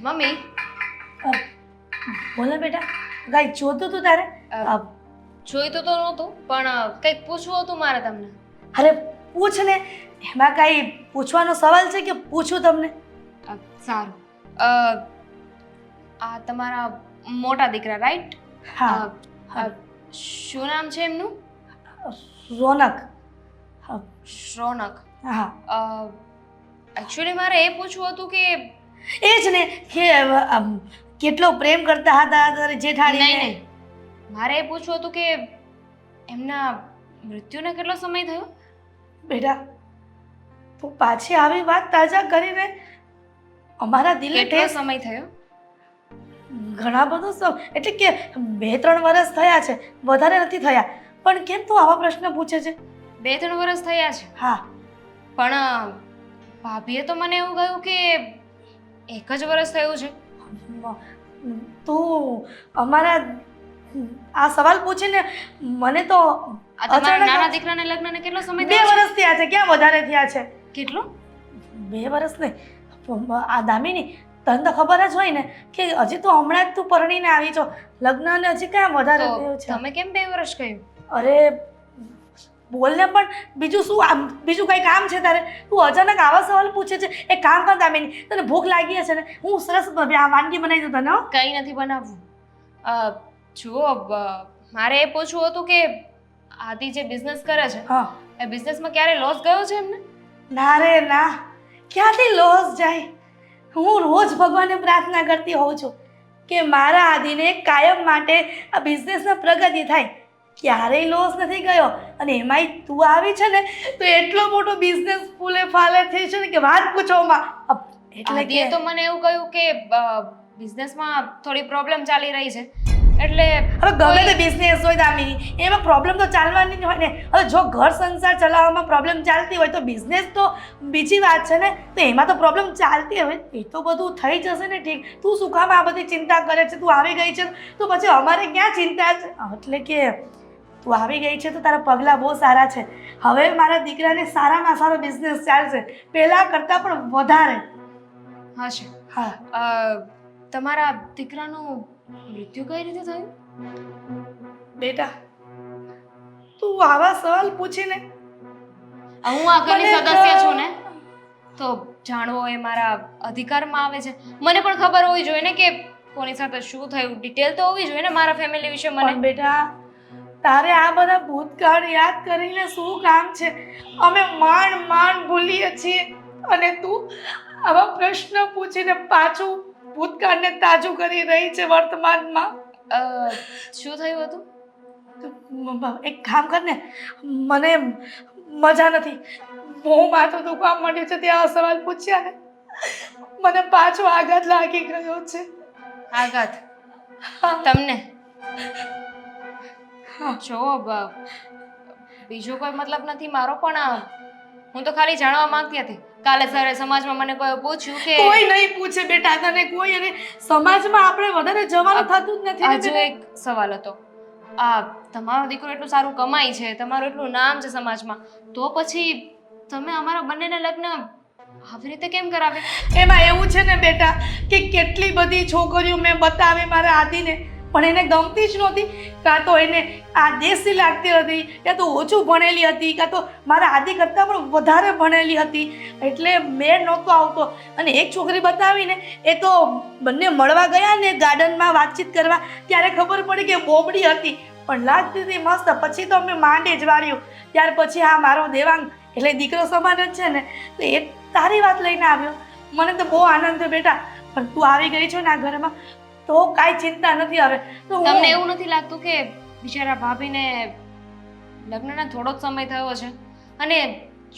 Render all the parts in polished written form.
Mummy બોલો બેટા, કાંઈ જોતું તું તારે? જોઈતું તો નહોતું પણ કંઈક પૂછવું હતું મારે તમને. અરે પૂછ ને, એમાં કાંઈ પૂછવાનો સવાલ છે કે પૂછું તમને? સારું. આ તમારા મોટા દીકરા રાઈટ? હા. શું નામ છે એમનું? રોનક. રોનક. હા. એકચ્યુઅલી મારે એ પૂછવું હતું કે એ જ ને કે કેટલો પ્રેમ કરતા હતા તારે જેઠાણીને. નહીં. મારે એ પૂછવું હતું કે એમના મૃત્યુને કેટલો સમય થયો? બેટા તું પાછી આવી વાત તાજા કરીને અમારા દિલને કેટલો ઠેસ. સમય થયો? ઘણા બધો એટલે કે 2-3 વર્ષ થયા છે, વધારે નથી થયા. પણ કેમ તું આવા પ્રશ્ન પૂછે છે? 2-3 વર્ષ થયા છે. હા. પણ ભાભીએ તો મને એવું કહ્યું કે 1 જ વર્ષ થયું છે. તું અમારા આ સવાલ પૂછીને મને તો આ તમારા નાના દીકરાના લગ્નને કેટલો સમય 2 થયો છે? વર્ષ થયા છે. ક્યાં વધારે થયા છે? કેટલો? 2 વર્ષ નહીં. આ દામિની, તને તો ખબર જ હોય ને કે હજી તો હમણાં જ તું પરણીને આવી છો. લગ્નને હજી ક્યાં વધારે તો થયું છે? તમે કેમ 2 વર્ષ કહ્યું? અરે બોલને, પણ બીજું શું, આમ બીજું કઈ કામ છે તારે? તું અચાનક આવા સવાલ પૂછે છે. એક કામ કર દામિની, તને ભૂખ લાગી હશે ને, હું સરસ આ વાનગી બનાવી દઉં તને. હો? કંઈ નથી બનાવવું. જુઓ, મારે એ પૂછવું હતું કે આદિ જે બિઝનેસ કરે છે હા. એ બિઝનેસમાં ક્યારે લોસ ગયો છે એમને? ના રે ના, ક્યાંથી લોસ જાય? હું રોજ ભગવાનને પ્રાર્થના કરતી હોઉં છું કે મારા આદિને કાયમ માટે આ બિઝનેસમાં પ્રગતિ થાય. ક્યારેય લોસ નથી ગયો. અને એમાંય તું આવી છે ને તો એટલો મોટો બિઝનેસ ફૂલે ફાલે થઈ છે ને કે વાત પૂછોમાં. એટલે આદિએ તો મને એવું કહ્યું કે બિઝનેસમાં થોડી પ્રોબ્લેમ ચાલી રહી છે એટલે હવે ગમે તે બિઝનેસ હોય દામિની, એમાં પ્રોબ્લેમ તો ચાલવાની જ હોય ને. હવે જો ઘર સંસાર ચલાવવામાં પ્રોબ્લેમ ચાલતી હોય તો બિઝનેસ તો બીજી વાત છે ને. તો એમાં તો પ્રોબ્લેમ ચાલતી હોય, એ તો બધું થઈ જશે ને ઠીક. તું શું કામ આ બધી ચિંતા કરે છે? તું આવી ગઈ છે તો પછી અમારે ક્યાં ચિંતા છે? એટલે કે તું આવી ગઈ છે તો તારા પગલાં બહુ સારા છે. હવે મારા દીકરાને સારામાં સારો બિઝનેસ ચાલશે, પહેલાં કરતાં પણ વધારે. હશે. હા. તમારા દીકરાનું મૃત્યુ કઈ રીતે થયું? બેટા તું આવા સવાલ પૂછીને હું આ ઘરની સદસ્ય છું ને, તો જાણવો એ મારા અધિકારમાં આવે છે. મને પણ ખબર હોવી જોઈએ ને કે કોની સાથે શું થયું. ડિટેલ તો હોવી જોઈએ ને મારા ફેમિલી વિશે મને. પણ બેટા તારે આ બધા ભૂતકાળ યાદ કરીને શું કામ છે? અમે માંડ ભૂલીએ છીએ અને તું આવા પ્રશ્ન પૂછીને પાછું ભૂતકાળને તાજું કરી રહી છે વર્તમાનમાં. શું થયું હતું? એક કામ કર ને, મને મજા નથી, બહુ માથું દુખવા માંડ્યું છે. ત્યાં સવાલ પૂછ્યા ને મને પાછો આઘાત લાગી ગયો છે. આઘાત? હા. તમને? હા. જો બીજો કોઈ મતલબ નથી મારો, પણ હું તો ખાલી જાણવા માંગતી હતી. કાલે સરે સમાજમાં મને કોઈ પૂછ્યું કે કોઈ નહીં પૂછે બેટા તને કોઈ. અને સમાજમાં આપણે વધારે જવાનું થતું જ નથી ને હજુ બેટા. એક સવાલ હતો. તમારો દીકરો એટલું સારું કમાય છે, તમારું એટલું નામ છે સમાજમાં, તો પછી તમે અમારા બંનેના લગ્ન આવી રીતે કેમ કરાવે? એમાં એવું છે ને બેટા કે કેટલી બધી છોકરીઓ મેં બતાવી મારા આદિને, પણ એને ગમતી જ નહોતી. કાં તો એને આ દેશી લાગતી હતી, કાં તો ઓછું ભણેલી હતી, કાં તો મારા આદિ કરતાં પણ વધારે ભણેલી હતી. એટલે મેળ નહોતો આવતો. અને એક છોકરી બતાવીને એ તો બંને મળવા ગયા ને ગાર્ડનમાં વાતચીત કરવા, ત્યારે ખબર પડી કે બોબડી હતી, પણ લાગતી હતી મસ્ત. પછી તો અમે માંડે જ વાળ્યું. ત્યાર પછી આ મારો દેવાંગ એટલે દીકરો સમાન જ છે ને, તો એ તારી વાત લઈને આવ્યો. મને તો બહુ આનંદ થયો બેટા. પણ તું આવી ગઈ છો ને આ ઘરમાં તો કાંઈ ચિંતા નથી. હવે તો તમને એવું નથી લાગતું કે બિચારા ભાભીને લગ્નના થોડો જ સમય થયો છે અને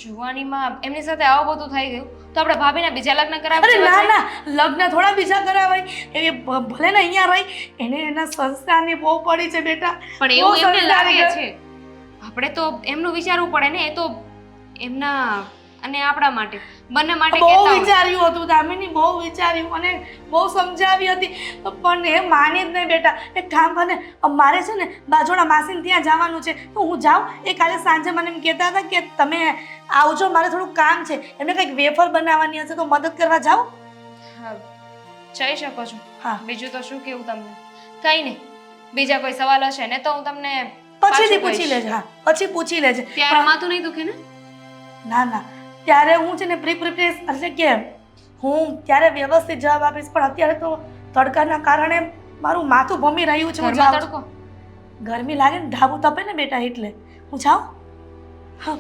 જુવાનીમાં એમની સાથે આવું બધું થઈ ગયું, તો આપણે ભાભીના બીજા લગ્ન કરાવી? અરે ના ના, લગ્ન થોડા બીજા કરાવાય. એ ભલે ને અહીંયા રહી, એને એના સંસ્કારની બહુ પડી છે બેટા. પણ એવું એમને લાગે છે. આપણે તો એમનું વિચારવું પડે ને. એ તો એમના અને આપણા માટે બંને માટે બહુ કહેતા હોય. વિચાર્યું હતું દામિની, બહુ વિચાર્યું અને બહુ સમજાવી હતી, પણ એ માની જ નહીં બેટા. એક કામ કર ને, મારે છે ને બાજુના માસીને ત્યાં જવાનું છે, તો હું જાઉં. એ કાલે સાંજે મને એમ કહેતા હતા કે તમે આવજો, મારે થોડું કામ છે. એમને કંઈક વેફર બનાવવાની હશે તો મદદ કરવા જાઉં. જઈ શકો છો. હા બીજું તો શું કેવું તમને? કંઈ નહીં. બીજા કોઈ સવાલ હશે ને તો હું તમને પછીથી પાછું પૂછી કહીશ. લેજે. હા પછી પૂછી લેજે. ત્યારે માથું નહીં દુખે ને? ના ના ત્યારે હું છે ને પ્રિપેરેશ એટલે કે હું ત્યારે વ્યવસ્થિત જવાબ આપીશ પણ અત્યારે તો તડકાના કારણે મારું માથું ભમી રહ્યું છે. હું ઘરમાં જાઉં તડકો. છું. ગરમી લાગે ને ધાબુ તપે ને બેટા એટલે હું જાઉં. હા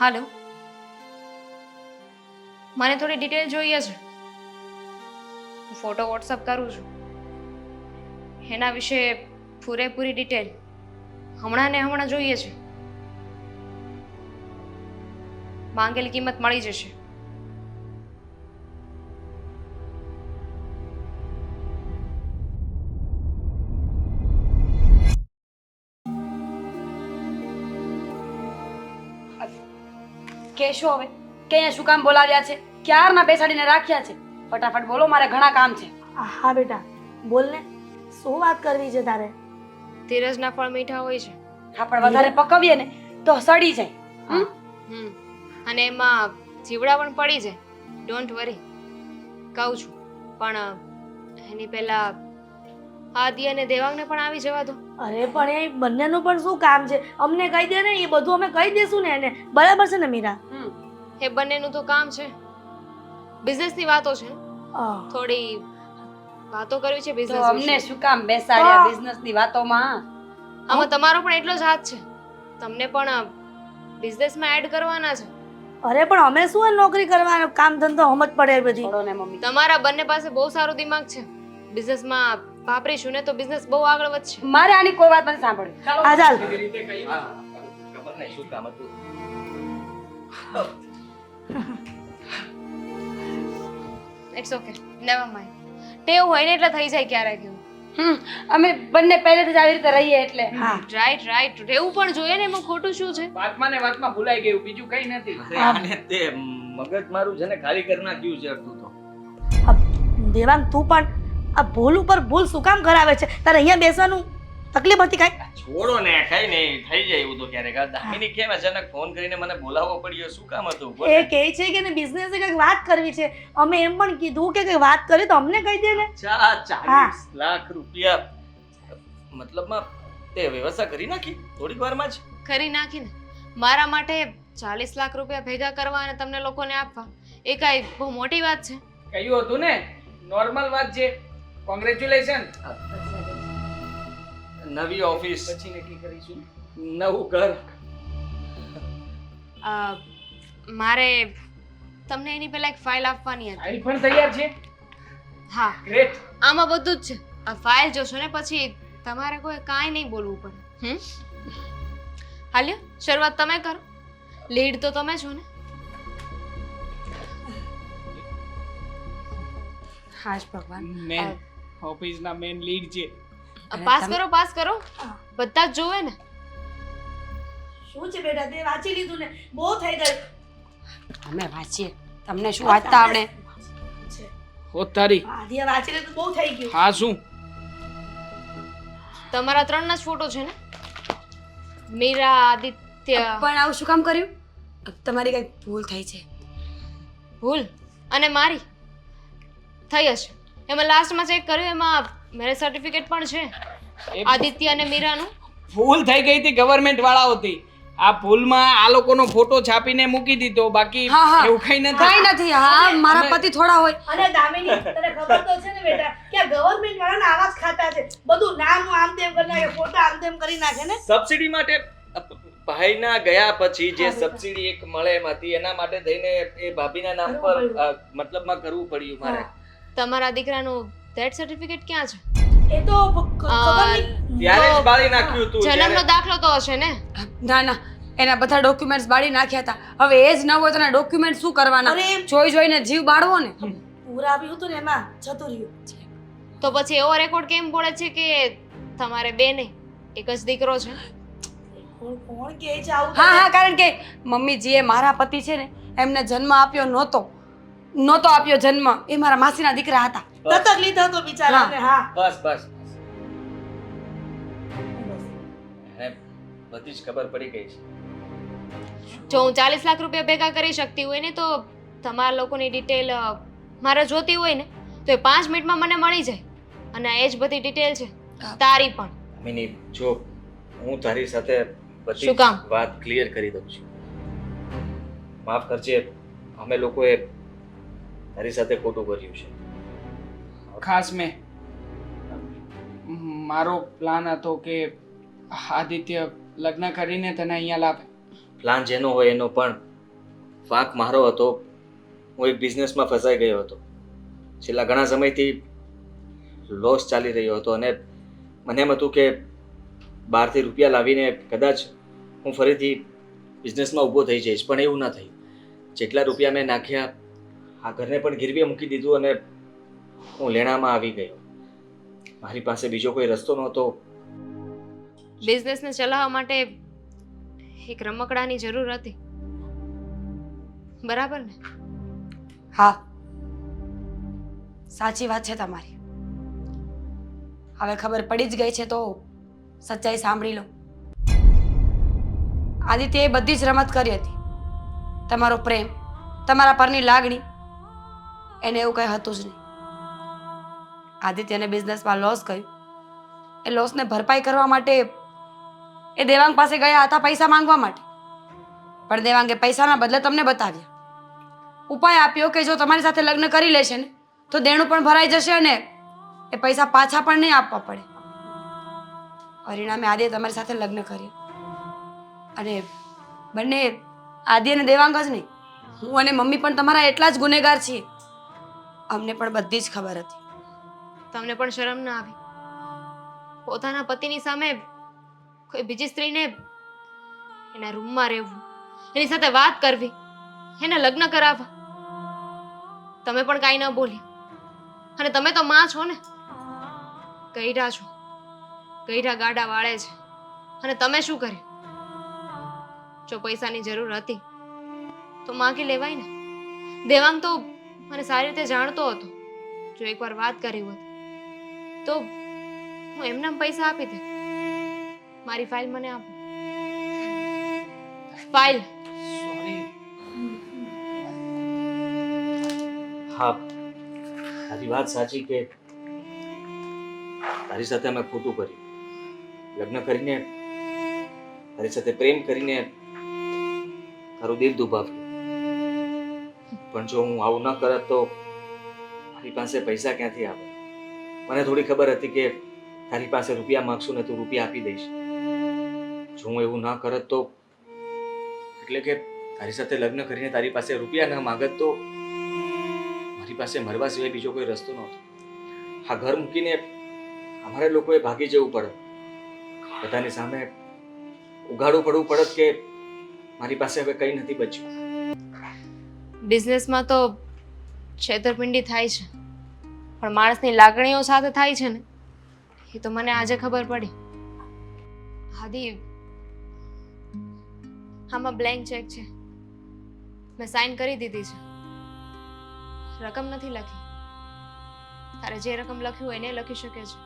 હાલો, મને થોડી ડિટેલ જોઈએ છે. હું ફોટો વોટ્સઅપ કરું છું. એના વિશે પૂરેપૂરી ડિટેલ હમણાં ને હમણાં જોઈએ છે. માંગેલી કિંમત મળી જશે. કહેશો હવે કે અહીંયા શું કામ બોલાવ્યા છે? ક્યારના બેસાડીને રાખ્યા છે? ફટાફટ બોલો, મારે ઘણા કામ છે. હા બેટા બોલ ને શું વાત કરવી છે તારે? ધીરજના ફળ મીઠા હોય છે. હા પણ વધારે પકવીએ ને તો સડી જાય. હમ. અને એમાં જીવડા પણ પડી જાય. ડોન્ટ વરી, કહું છું. પણ એની પહેલા આદિ અને દેવાંગને પણ આવી જવા દો. અરે પણ એ બંનેનું પણ શું કામ છે? અમને કહી દે ને, એ બધું અમે કહી દેશું ને એને. બરાબર છે ને મીરા? એ બંનેનું તો કામ છે. બિઝનેસની વાતો છે. આહ, થોડી વાતો કરવી છે તો બિઝનેસ અમને વિશે. શું કામ બેસાડ્યા બિઝનેસની વાતોમાં? આમાં તમારો પણ એટલો જ હાથ છે. તમને પણ બિઝનેસમાં એડ કરવાના છે. અરે પણ અમે શું આ નોકરી કરવાનો કામ ધંધો સમજ પડે એ બધી. છોડો ને મમ્મી. તમારા બંને પાસે બહુ સારો દિમાગ છે. બિઝનેસમાં વાપરીશું ને તો બિઝનેસ બહુ આગળ વધશે. મારે આની કોઈ વાત નથી સાંભળવી. ચાલો. આ ચાલ. ખબર નહીં શું કામ હતું. It's okay, never mind. ટેવ હોય ને એટલે થઈ જાય ક્યારેક એવું. અમે બંને પહેલેથી જ આવી રીતે રહીએ એટલે. હા રાઈટ રાઈટ, રહેવું પણ જોઈએ ને, એમાં ખોટું શું છે? વાતમાં ને વાતમાં ભૂલાઈ ગયું, બીજું કઈ નથી. અરે આને તે મગજ મારું છે ને ખાલી કરી નાખ્યું છે અડધું તો. આ દેવાંગ તું પણ આ ભૂલ ઉપર ભૂલ શું કામ કરાવે છે? તારે અહીંયા બેસવાનું તકલીફ હતી કાંઈ? છોડો ને, કઈ નહીં, થઈ જાય એવું તો ક્યારેક. આ દામિની કેમ અચાનક ફોન કરીને મને બોલાવવો પડ્યો? શું કામ હતું? બોલ એ ને. કહે છે કે બિઝનેસ કંઈક વાત કરવી છે. અમે એમ પણ કીધું કે કંઈક વાત કરી તો અમને કહી દે ને. 40 લાખ રૂપિયા મતલબમાં તે વ્યવસ્થા કરી નાખી થોડીક વારમાં જ. કરી નાખીને મારા માટે 40 લાખ રૂપિયા ભેગા કરવા અને તમને લોકોને આપવા એ કાંઈ બહુ મોટી વાત છે? કહ્યું હતું ને, નોર્મલ વાત છે. કોંગ્રેચ્યુલેશન. નવી ઓફિસ, પછી નક્કી કરીશું. નવું ઘર. મારે તમને એની પહેલા એક ફાઇલ આપવાની હતી. ફાઇલ પણ તૈયાર છે. હા, ગ્રેટ. આમાં બધું જ છે. આ ફાઇલ જોશો ને પછી તમારે કોઈ કાંઈ નહીં બોલવું પડે. હાલ્યો, શરૂઆત તમે કરો. લીડ તો તમે છો ને? હાશ ભગવાન. મેન ઓફિસના મેન લીડ છે. પાસ કરો, પાસ કરો. બધા જ જોવે ને. શું છે બેટા, તે વાંચી લીધું ને? બહુ થઈ ગયું. અમે વાંચીએ, તમને શું વાંચતા આવડે? હો તારી. આદિએ વાંચી લીધું, બહુ થઈ ગયું. હા શું? તમારા ત્રણના જ ફોટો છે ને? મીરા, આદિત્ય. પણ આવું શું કામ કર્યું? તમારી કઈ ભૂલ થઈ છે. ભૂલ અને મારી થઈ હશે. એમાં લાસ્ટમાં ચેક કર્યું, એમાં મેરેજ સર્ટિફિકેટ પણ છે આદિત્ય અને મીરાનું. ભૂલ થઈ ગઈ હતી ગવર્મેન્ટ વાળાઓથી. આ ભૂલમાં આ લોકોનો ફોટો છાપીને મૂકી દીધો, બાકી હા, હા. એવું કઈ નથી. કઈ નથી. હા, મારા પતિ થોડા હોય. અને દામિની તને ખબર તો છે ને બેટા કે આ ગવર્મેન્ટ વાળાના આવા જ ખાતા છે. બધું નામ આમ તેમ કરી નાખે, ફોટા આમ તેમ કરી નાખે ને. સબસિડી માટે ભાઈના ગયા પછી જે સબસિડી એક મળે એમાંથી એના માટે થઈને એ ભાભીના નામ પર મતલબમાં કરવું પડ્યું મારે. તમારા દીકરાનું ડેથ સર્ટિફિકેટ ક્યાં છે? એ તો ખબર નહીં. ત્યારે જ બાળી નાખ્યું હતું. જન્મનો જ્યારે- દાખલો તો હશે ને? ના ના, એના બધા ડોક્યુમેન્ટ્સ બાળી નાખ્યા હતા. હવે એ જ ન હોય તો એના ડોક્યુમેન્ટ શું કરવાના? અરે એમ. જોઈ જોઈને જીવ બાળવો ને. પૂરા આવ્યું હતું ને એમાં જતું રહ્યું. તો પછી એવો રેકોર્ડ કેમ બોલે છે કે તમારે બે નહીં એક જ દીકરો છે? કોણ કહે છે આવું? હા હા, કારણ કે મમ્મીજીએ મારા પતિ છે ને એમને જન્મ આપ્યો નહોતો આપ્યો જન્મ. એ મારા માસીના દીકરા હતા. દત્તક લીધો હતો બિચારાને. હા બસ બસ બધી જ ખબર પડી ગઈ છે. જો હું 40 લાખ રૂપિયા ભેગા કરી શકતી હોય ને તો તમારા લોકોની ડિટેલ મારે જોતી હોય ને તો એ 5 મિનિટમાં મને મળી જાય અને એ જ બધી ડિટેલ છે તારી પણ. દામિની, જો હું તારી સાથે બધી શું કામ? જ વાત ક્લિયર કરી દઉં છું. માફ કરજે, અમે લોકોએ તારી સાથે ખોટું કર્યું છે. ખાસ મારો પ્લાન હતો કે આદિત્ય લગ્ન કરીને તને અહીંયા લાવે. પ્લાન જેનો હોય એનો, પણ વાંક મારો હતો. હું એક બિઝનેસમાં ફસાઈ ગયો હતો. છેલ્લા ઘણા સમયથી લોસ ચાલી રહ્યો હતો અને મને એમ હતું કે બહારથી રૂપિયા લાવીને કદાચ હું ફરીથી બિઝનેસમાં ઊભો થઈ જઈશ, પણ એવું ના થયું. જેટલા રૂપિયા મેં નાખ્યા આ ઘરને પણ ગીરવે મૂકી દીધું અને હું લેણામાં આવી ગયો. મારી પાસે બીજો કોઈ રસ્તો નહોતો. બિઝનેસને ચલાવવા માટે એક રમકડાની જરૂર હતી, બરાબર ને? હા, સાચી વાત છે તમારી. હવે ખબર પડી જ ગઈ છે તો સચ્ચાઈ સાંભળી લો. આદિત્યએ બધી જ રમત કરી હતી. તમારો પ્રેમ, તમારા પરની લાગણી, એને એવું કંઈ હતું જ નહીં. આદિત્યને બિઝનેસમાં લોસ ગયું. એ લોસને ભરપાઈ કરવા માટે એ દેવાંગ પાસે ગયા હતા પૈસા માંગવા માટે, પણ દેવાંગે પૈસાના બદલે તમને બતાવ્યા. ઉપાય આપ્યો કે જો તમારી સાથે લગ્ન કરી લેશે ને તો દેણું પણ ભરાઈ જશે અને એ પૈસા પાછા પણ નહીં આપવા પડે. પરિણામે આદિએ તમારી સાથે લગ્ન કર્યું અને બંને આદિ અને દેવાંગ જ નહીં, હું અને મમ્મી પણ તમારા એટલા જ ગુનેગાર છીએ. અમને પણ બધી જ ખબર હતી. તમને પણ શરમ ના આવી? પોતાના પતિની સામે કોઈ બીજી સ્ત્રીને એના રૂમમાં રહેવું, એની સાથે વાત કરવી, એના લગ્ન કરાવવા? તમે પણ કાંઈ ન બોલી. અને તમે તો માં છો ને, ગઈઢા છો, ગઈઢા ગાડા વાળે છે. અને તમે શું કર્યું? જો પૈસાની જરૂર હતી તો માગી લેવાય ને. દેવાંગ તો મને સારી રીતે જાણતો હતો. જો એકવાર વાત કરી હોત તો હું એમને પૈસા આપી દે. મારી ફાઇલ મને આપો. ફાઇલ. સોરી. હા, તારી વાત સાચી કે તારી સાથે અમે ખોટું કર્યું. લગ્ન કરીને, તારી સાથે પ્રેમ કરીને તારું દિલ દુભાવ્યું. પણ જો હું આવું ન કરત તો મારી પાસે પૈસા ક્યાંથી આવે? મને થોડી ખબર હતી કે તારી પાસે રૂપિયા માંગશું ને તું રૂપિયા આપી દઈશ. જો હું એવું ના કરત તો, એટલે કે તારી સાથે લગ્ન કરીને તારી પાસે રૂપિયા ન માંગત તો મારી પાસે મરવા સિવાય બીજો કોઈ રસ્તો નહોતો. આ ઘર મૂકીને અમારે લોકોએ ભાગી જવું પડે, બધાની સામે ઉઘાડું પડવું પડત કે મારી પાસે હવે કંઈ નથી બચ્યું. બિઝનેસમાં તો છેતરપિંડી થાય છે, પણ માણસની લાગણીઓ સાથે થાય છે ને એ તો મને આજે ખબર પડી. આદિ, આમાં બ્લેન્ક ચેક છે, મેં સાઇન કરી દીધી છે. રકમ નથી લખી. તારે જે રકમ લખ્યું હોય એને લખી શકે છે.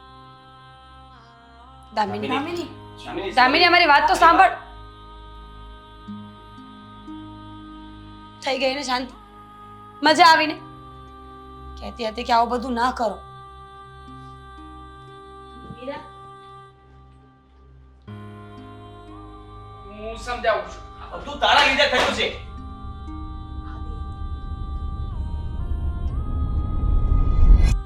દામિની, દામિની અમારી વાત તો સાંભળ. થઈ ગઈ ને શાંતિ? મજા આવીને? કહેતી હતી કે આવું બધું ના કરો. હું સમજાવું છું. બધું તારા લીધે થયું છે.